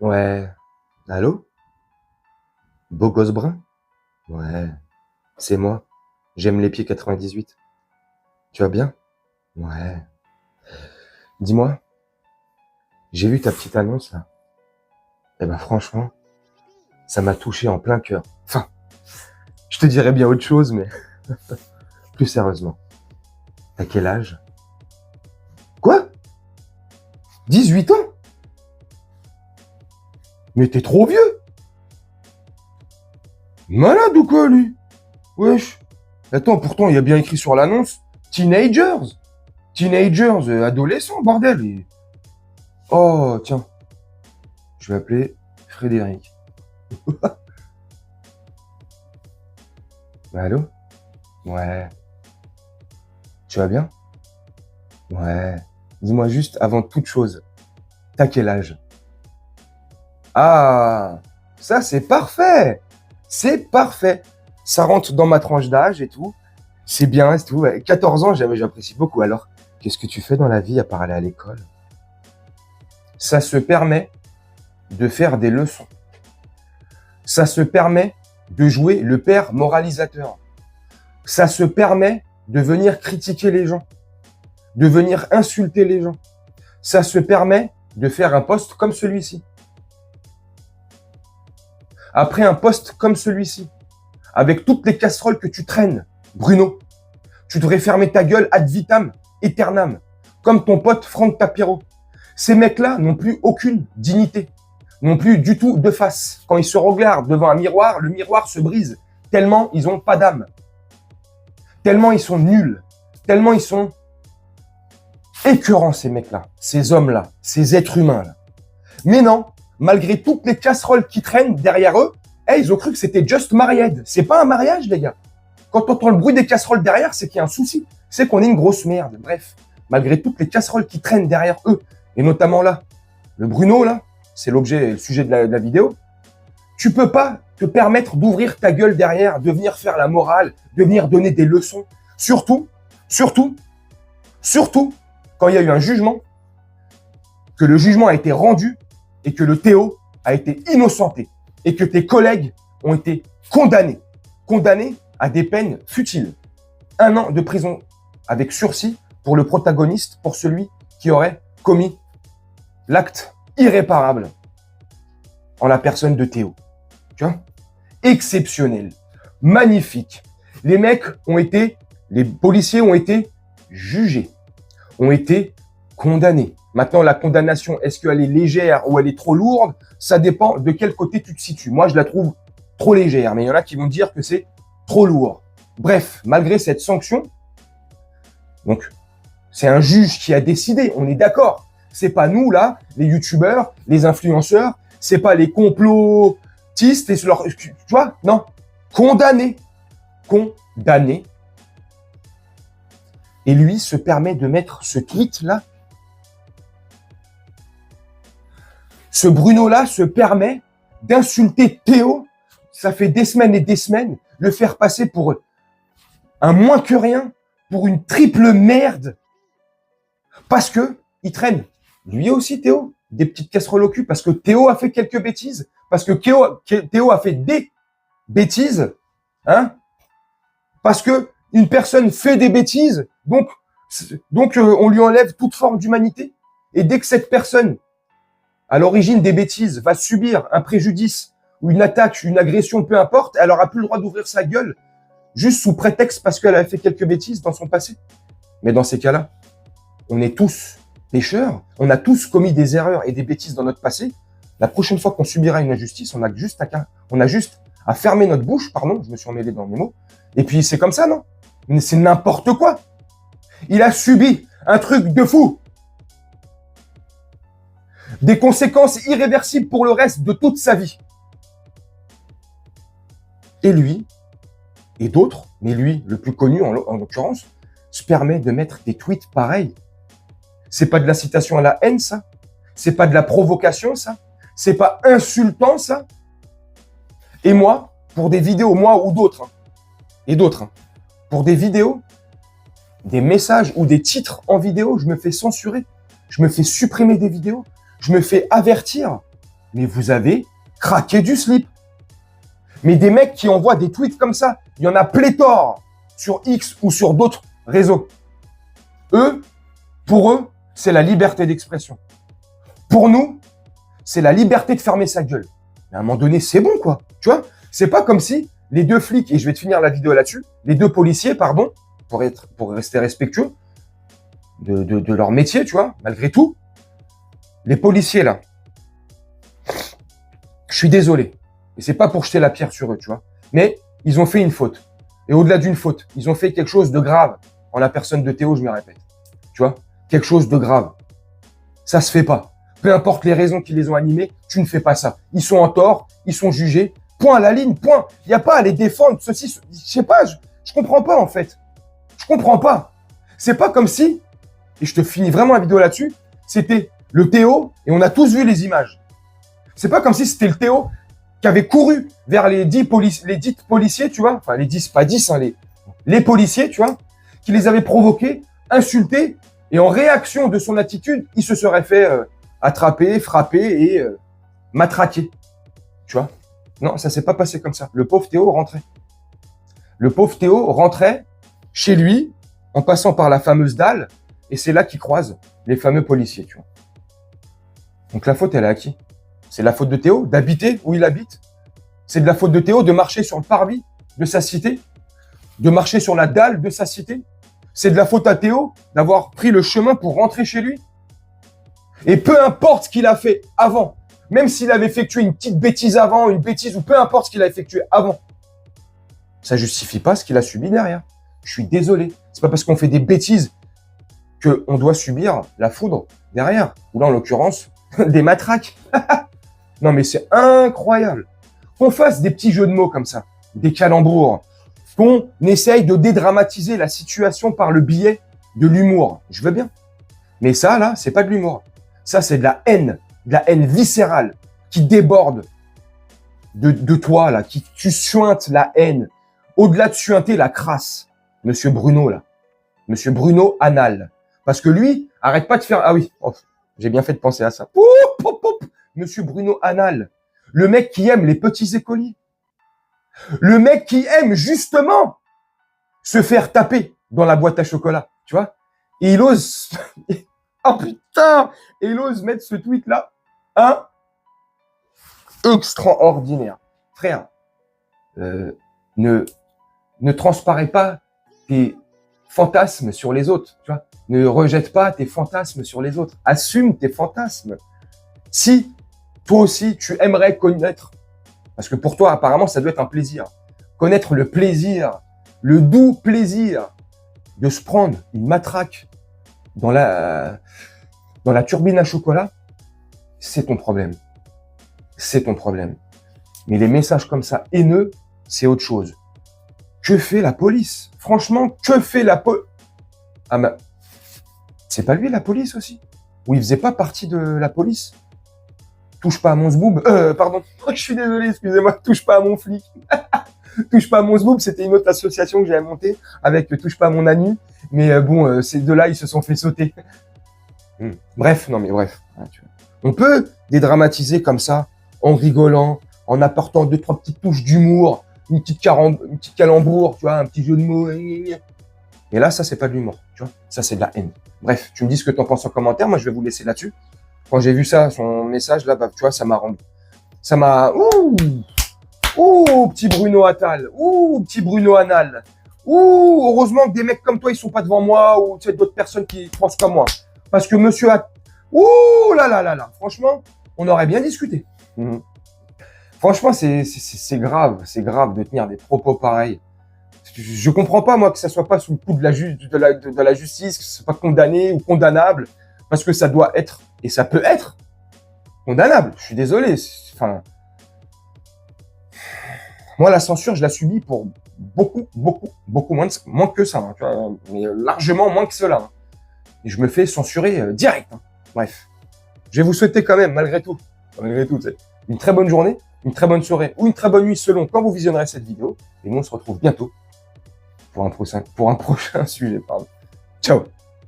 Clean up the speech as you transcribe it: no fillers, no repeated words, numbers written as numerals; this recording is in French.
Ouais. Allô? Beau gosse brun? Ouais. C'est moi. J'aime les pieds 98. Tu vas bien? Ouais. Dis-moi, j'ai vu ta petite annonce là. Eh ben franchement, ça m'a touché en plein cœur. Enfin, je te dirais bien autre chose, mais plus sérieusement. T'as quel âge? Quoi? 18 ans? Mais t'es trop vieux! Malade ou quoi, lui? Wesh. Attends, pourtant, il y a bien écrit sur l'annonce Teenagers. Teenagers, adolescents, bordel. Oh, tiens, je vais appeler Frédéric. Allô? Ouais. Tu vas bien? Ouais. Dis-moi juste, avant toute chose, t'as quel âge? Ah, ça c'est parfait. C'est parfait. Ça rentre dans ma tranche d'âge et tout. C'est bien, c'est tout. Ouais, 14 ans, j'apprécie beaucoup. Alors, qu'est-ce que tu fais dans la vie à part aller à l'école? Ça se permet de faire des leçons. Ça se permet de jouer le père moralisateur. Ça se permet de venir critiquer les gens, de venir insulter les gens. Ça se permet de faire un post comme celui-ci. Après un post comme celui-ci, avec toutes les casseroles que tu traînes, Bruno, tu devrais fermer ta gueule ad vitam aeternam, comme ton pote Franck Tapiro. Ces mecs-là n'ont plus aucune dignité, n'ont plus du tout de face. Quand ils se regardent devant un miroir, le miroir se brise, tellement ils n'ont pas d'âme, tellement ils sont nuls, tellement ils sont écœurants, ces mecs-là, ces hommes-là, ces êtres humains-là. Mais non, malgré toutes les casseroles qui traînent derrière eux, ils ont cru que c'était just married. C'est pas un mariage, les gars. Quand on entend le bruit des casseroles derrière, c'est qu'il y a un souci. C'est qu'on est une grosse merde. Bref, malgré toutes les casseroles qui traînent derrière eux, et notamment là, le Bruno, là, c'est l'objet, le sujet de la vidéo, tu peux pas te permettre d'ouvrir ta gueule derrière, de venir faire la morale, de venir donner des leçons. Surtout, quand il y a eu un jugement, que le jugement a été rendu et que le Théo a été innocenté et que tes collègues ont été condamnés à des peines futiles. 1 an de prison avec sursis pour le protagoniste, pour celui qui aurait commis l'acte irréparable en la personne de Théo. Tu vois? Exceptionnel, magnifique. Les policiers ont été jugés, ont été condamnés. Maintenant, la condamnation, est-ce qu'elle est légère ou elle est trop lourde? Ça dépend de quel côté tu te situes. Moi, je la trouve trop légère, mais il y en a qui vont dire que c'est trop lourd. Bref, malgré cette sanction, donc, c'est un juge qui a décidé, on est d'accord. C'est pas nous, là, les youtubeurs, les influenceurs, c'est pas les complotistes et tu vois, non. Condamné. Et lui se permet de mettre ce tweet-là. Ce Bruno-là se permet d'insulter Théo. Ça fait des semaines et des semaines, le faire passer pour un moins que rien, pour une triple merde. Parce que il traîne, lui aussi Théo, des petites casseroles au cul, parce que Théo a fait quelques bêtises, parce que Théo a fait des bêtises, hein, parce que une personne fait des bêtises, donc on lui enlève toute forme d'humanité. Et dès que cette personne, à l'origine des bêtises, va subir un préjudice ou une attaque, une agression, peu importe, elle aura plus le droit d'ouvrir sa gueule juste sous prétexte parce qu'elle a fait quelques bêtises dans son passé. Mais dans ces cas-là, on est tous pécheurs, on a tous commis des erreurs et des bêtises dans notre passé. La prochaine fois qu'on subira une injustice, on a juste à fermer notre bouche, pardon, je me suis emmêlé dans mes mots, et puis c'est comme ça, non? Mais c'est n'importe quoi. Il a subi un truc de fou. Des conséquences irréversibles pour le reste de toute sa vie. Et lui, et d'autres, mais lui, le plus connu en l'occurrence, se permet de mettre des tweets pareils. C'est pas de la citation à la haine, ça? C'est pas de la provocation, ça? C'est pas insultant, ça? Et moi, pour des vidéos, moi ou d'autres, pour des vidéos, des messages ou des titres en vidéo, je me fais censurer. Je me fais supprimer des vidéos. Je me fais avertir. mais vous avez craqué du slip. Mais des mecs qui envoient des tweets comme ça, il y en a pléthore sur X ou sur d'autres réseaux. Pour eux, c'est la liberté d'expression. Pour nous, c'est la liberté de fermer sa gueule. Mais à un moment donné, c'est bon, quoi. Tu vois, c'est pas comme si les deux flics, et je vais te finir la vidéo là-dessus, les deux policiers, pardon, pour rester respectueux de leur métier, tu vois, malgré tout, les policiers, là, je suis désolé. Et c'est pas pour jeter la pierre sur eux, tu vois. Mais ils ont fait une faute. Et au-delà d'une faute, ils ont fait quelque chose de grave. En la personne de Théo, je me répète. Tu vois, quelque chose de grave. Ça se fait pas. Peu importe les raisons qui les ont animés, tu ne fais pas ça. Ils sont en tort, ils sont jugés. Point à la ligne, point. Il n'y a pas à les défendre, ceci, je sais pas, je comprends pas en fait. Je comprends pas. C'est pas comme si, et je te finis vraiment la vidéo là-dessus, c'était le Théo, et on a tous vu les images. C'est pas comme si c'était le Théo qui avait couru vers les dits policiers, tu vois, enfin les 10, pas 10, hein, les policiers, tu vois, qui les avaient provoqués, insultés, et en réaction de son attitude, il se serait fait attraper, frapper et matraquer. Tu vois? Non, ça s'est pas passé comme ça. Le pauvre Théo rentrait. Le pauvre Théo rentrait chez lui en passant par la fameuse dalle et c'est là qu'il croise les fameux policiers, tu vois. Donc la faute, elle est à qui? C'est la faute de Théo d'habiter où il habite? C'est de la faute de Théo de marcher sur le parvis de sa cité? De marcher sur la dalle de sa cité? C'est de la faute à Théo d'avoir pris le chemin pour rentrer chez lui? Et peu importe ce qu'il a fait avant, même s'il avait effectué une petite bêtise avant, une bêtise, ou peu importe ce qu'il a effectué avant, ça justifie pas ce qu'il a subi derrière. Je suis désolé. C'est pas parce qu'on fait des bêtises qu'on doit subir la foudre derrière. Ou là, en l'occurrence, des matraques. Non, mais c'est incroyable. Qu'on fasse des petits jeux de mots comme ça, des calembours, qu'on essaye de dédramatiser la situation par le biais de l'humour. Je veux bien. Mais ça, là, c'est pas de l'humour. Ça, c'est de la haine viscérale qui déborde de toi, là, qui tu suintes la haine. Au-delà de suinter la crasse, Monsieur Bruno, là. Monsieur Bruno Anal. Parce que lui, arrête pas de faire... Ah oui, oh, j'ai bien fait de penser à ça. Monsieur Bruno Anal. Le mec qui aime les petits écoliers. Le mec qui aime justement se faire taper dans la boîte à chocolat. Tu vois? Et il ose... Oh putain! Et il ose mettre ce tweet-là. Hein? Extraordinaire. Frère, ne transparaît pas tes fantasmes sur les autres. Tu vois? Ne rejette pas tes fantasmes sur les autres. Assume tes fantasmes. Si toi aussi, tu aimerais connaître, parce que pour toi, apparemment, ça doit être un plaisir, connaître le plaisir, le doux plaisir de se prendre une matraque dans la turbine à chocolat, c'est ton problème. C'est ton problème. Mais les messages comme ça, haineux, c'est autre chose. Que fait la police? Franchement, que fait la police? Ah mais, c'est pas lui la police aussi? Ou il faisait pas partie de la police? Touche pas à mon zboob. Pardon, je suis désolé, excusez-moi, touche pas à mon flic. Touche pas à mon zboob, c'était une autre association que j'avais montée avec Touche pas à mon ami. Mais bon, ces deux-là, ils se sont fait sauter. Bref, non mais bref. On peut dédramatiser comme ça, en rigolant, en apportant 2-3 petites touches d'humour, une petite calembour, tu vois, un petit jeu de mots. Et là, ça, c'est pas de l'humour, tu vois. Ça, c'est de la haine. Bref, tu me dis ce que t'en penses en commentaire. Moi, je vais vous laisser là-dessus. Quand j'ai vu ça, son message, là, bah, tu vois, ça m'a rendu. Ça m'a... Ouh, petit Bruno Attal. Ouh, petit Bruno Anal. Ouh, heureusement que des mecs comme toi, ils sont pas devant moi ou tu sais, d'autres personnes qui pensent comme moi. Parce que monsieur ouh là là là là. Franchement, on aurait bien discuté. Franchement, c'est grave. C'est grave de tenir des propos pareils. Je comprends pas, moi, que ça soit pas sous le coup de la justice, que ce soit pas condamné ou condamnable. Parce que ça doit être, et ça peut être, condamnable. Je suis désolé. Enfin, moi, la censure, je la subis pour beaucoup moins que ça. Hein, tu vois, mais largement moins que cela. Hein. Et je me fais censurer direct. Hein. Bref. Je vais vous souhaiter quand même, malgré tout, une très bonne journée, une très bonne soirée ou une très bonne nuit selon quand vous visionnerez cette vidéo. Et nous, on se retrouve bientôt pour un prochain sujet. Ciao.